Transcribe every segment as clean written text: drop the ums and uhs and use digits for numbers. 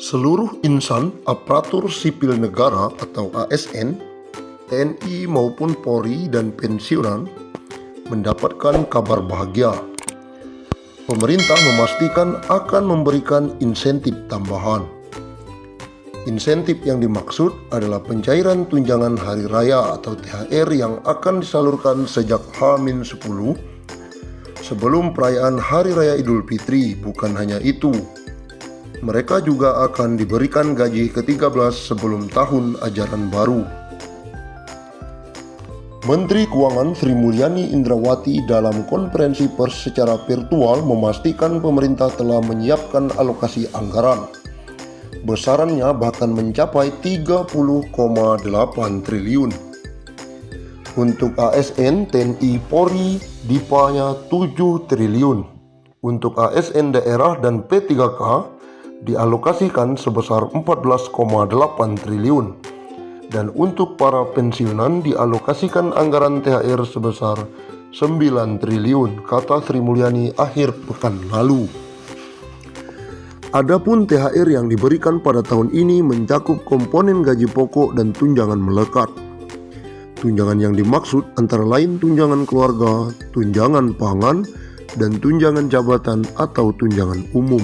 Seluruh insan aparatur sipil negara atau ASN, TNI maupun Polri dan pensiunan mendapatkan kabar bahagia. Pemerintah memastikan akan memberikan insentif tambahan. Insentif yang dimaksud adalah pencairan tunjangan hari raya atau THR yang akan disalurkan sejak H-10 sebelum perayaan Hari Raya Idul Fitri. Bukan hanya itu, mereka juga akan diberikan gaji ke-13 sebelum tahun ajaran baru. Menteri Keuangan Sri Mulyani Indrawati dalam konferensi pers secara virtual memastikan pemerintah telah menyiapkan alokasi anggaran. Besarannya bahkan mencapai 30,8 triliun. Untuk ASN, TNI, Polri, DIPA-nya 7 triliun. Untuk ASN daerah dan P3K dialokasikan sebesar 14,8 triliun. Dan untuk para pensiunan dialokasikan anggaran THR sebesar 9 triliun, kata Sri Mulyani akhir pekan lalu. Adapun THR yang diberikan pada tahun ini mencakup komponen gaji pokok dan tunjangan melekat. Tunjangan yang dimaksud antara lain tunjangan keluarga, tunjangan pangan, dan tunjangan jabatan atau tunjangan umum.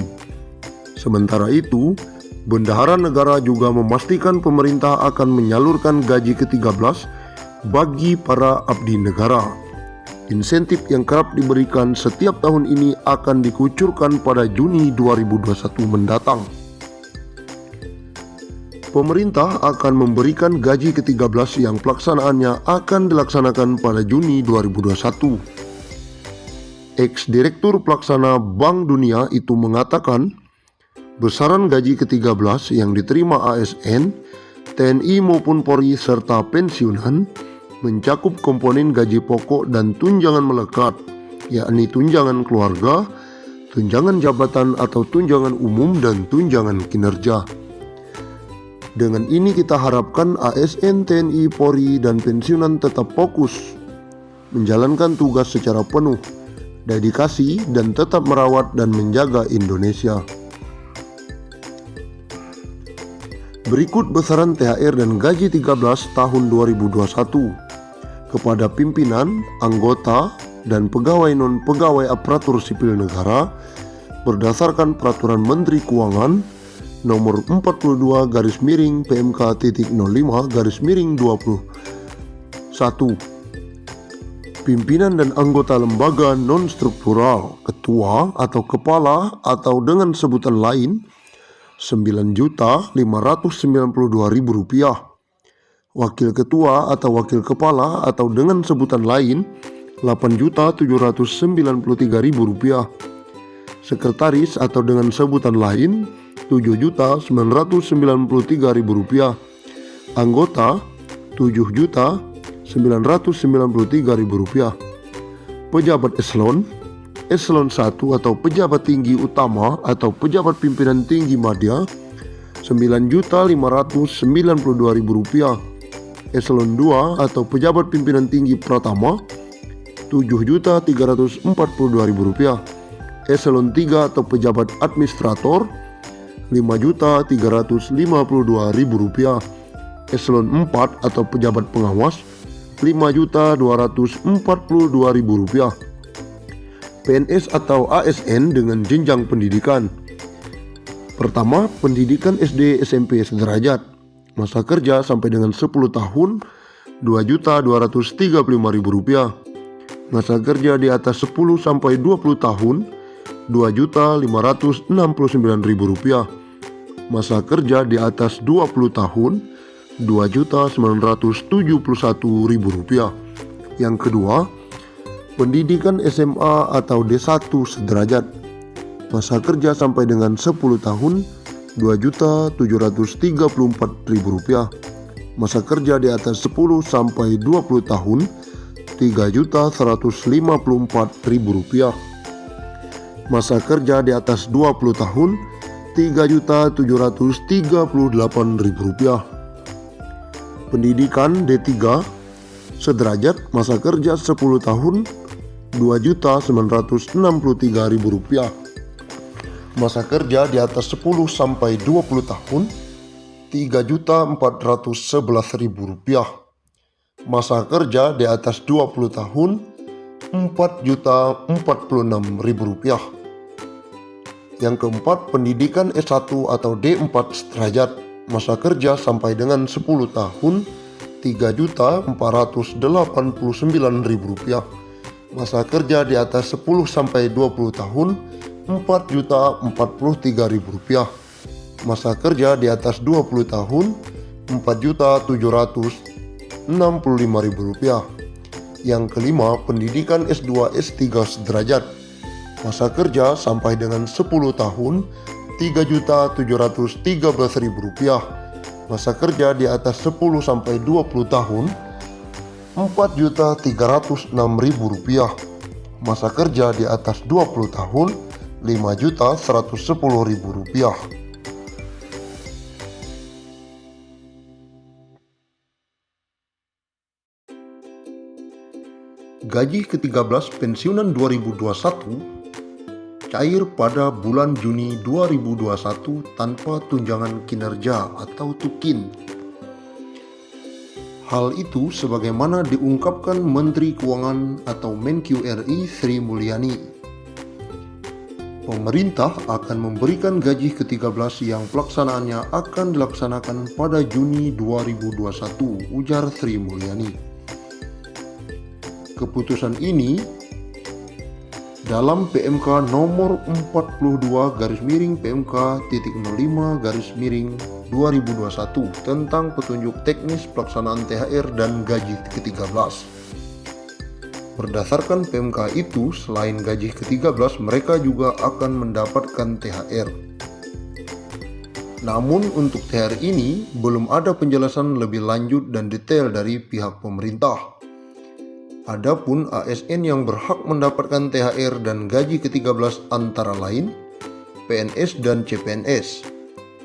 Sementara itu, Bendahara Negara juga memastikan pemerintah akan menyalurkan gaji ke-13 bagi para abdi negara. Insentif yang kerap diberikan setiap tahun ini akan dikucurkan pada Juni 2021 mendatang. Pemerintah akan memberikan gaji ke-13 yang pelaksanaannya akan dilaksanakan pada Juni 2021. Ex-Direktur Pelaksana Bank Dunia itu mengatakan, besaran gaji ke-13 yang diterima ASN, TNI maupun Polri serta pensiunan mencakup komponen gaji pokok dan tunjangan melekat, yakni tunjangan keluarga, tunjangan jabatan atau tunjangan umum, dan tunjangan kinerja. Dengan ini kita harapkan ASN, TNI, Polri, dan pensiunan tetap fokus menjalankan tugas secara penuh, dedikasi, dan tetap merawat dan menjaga Indonesia. Berikut besaran THR dan gaji 13 tahun 2021 kepada pimpinan, anggota, dan pegawai non-pegawai aparatur sipil negara berdasarkan Peraturan Menteri Keuangan Nomor 42/PMK.05/21. Pimpinan dan anggota lembaga non-struktural, ketua atau kepala atau dengan sebutan lain Rp9.592.000, wakil ketua atau wakil kepala atau dengan sebutan lain Rp8.793.000, sekretaris atau dengan sebutan lain Rp7.993.000, anggota Rp7.993.000, pejabat eselon 1 atau pejabat tinggi utama atau pejabat pimpinan tinggi madya Rp9.592.000, eselon 2 atau pejabat pimpinan tinggi pratama Rp7.342.000, eselon 3 atau pejabat administrator Rp5.352.000, eselon 4 atau pejabat pengawas Rp5.242.000. PNS atau ASN dengan jenjang pendidikan. Pertama, pendidikan SD SMP sederajat, masa kerja sampai dengan 10 tahun Rp2.235.000, masa kerja di atas 10 sampai 20 tahun Rp2.569.000, masa kerja di atas 20 tahun Rp2.971.000. Yang kedua, pendidikan SMA atau D1 sederajat, masa kerja sampai dengan 10 tahun Rp2.734.000, masa kerja di atas 10 sampai 20 tahun Rp3.154.000, masa kerja di atas 20 tahun Rp3.738.000. Pendidikan D3 sederajat, masa kerja 10 tahun Rp2.963.000. Masa kerja di atas 10 sampai 20 tahun Rp3.411.000. Masa kerja di atas 20 tahun Rp4.046.000. Yang keempat, pendidikan S1 atau D4 sederajat. Masa kerja sampai dengan 10 tahun Rp3.489.000. Masa kerja di atas 10 sampai 20 tahun Rp4.043.000. Masa kerja di atas 20 tahun Rp4.765.000. Yang kelima, pendidikan S2 S3 sederajat. Masa kerja sampai dengan 10 tahun Rp3.713.000. Masa kerja di atas 10 sampai 20 tahun Rp4.306.000. Masa kerja di atas 20 tahun Rp5.110.000. Gaji ke-13 pensiunan 2021 cair pada bulan Juni 2021 tanpa tunjangan kinerja atau TUKIN. Hal itu sebagaimana diungkapkan Menteri Keuangan atau Menq RI Sri Mulyani. Pemerintah akan memberikan gaji ke-13 yang pelaksanaannya akan dilaksanakan pada Juni 2021, ujar Sri Mulyani. Keputusan ini dalam PMK nomor 42/PMK.05/2021 tentang petunjuk teknis pelaksanaan THR dan gaji ke-13. Berdasarkan PMK itu, selain gaji ke-13, mereka juga akan mendapatkan THR. Namun untuk THR ini belum ada penjelasan lebih lanjut dan detail dari pihak pemerintah. Adapun ASN yang berhak mendapatkan THR dan gaji ke-13 antara lain PNS dan CPNS,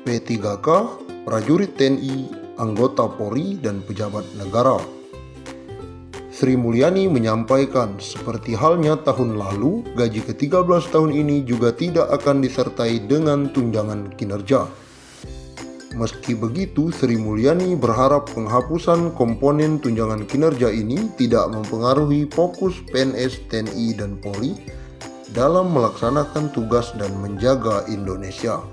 P3K, prajurit TNI, anggota Polri, dan pejabat negara. Sri Mulyani menyampaikan, seperti halnya tahun lalu, gaji ke-13 tahun ini juga tidak akan disertai dengan tunjangan kinerja. Meski begitu, Sri Mulyani berharap penghapusan komponen tunjangan kinerja ini tidak mempengaruhi fokus PNS, TNI, dan Polri dalam melaksanakan tugas dan menjaga Indonesia.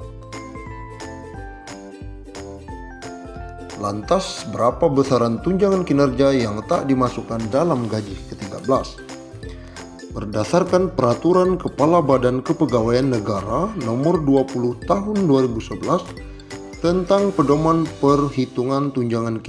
Lantas, berapa besaran tunjangan kinerja yang tak dimasukkan dalam gaji ke-13? Berdasarkan Peraturan Kepala Badan Kepegawaian Negara Nomor 20 Tahun 2011 tentang pedoman perhitungan tunjangan kinerja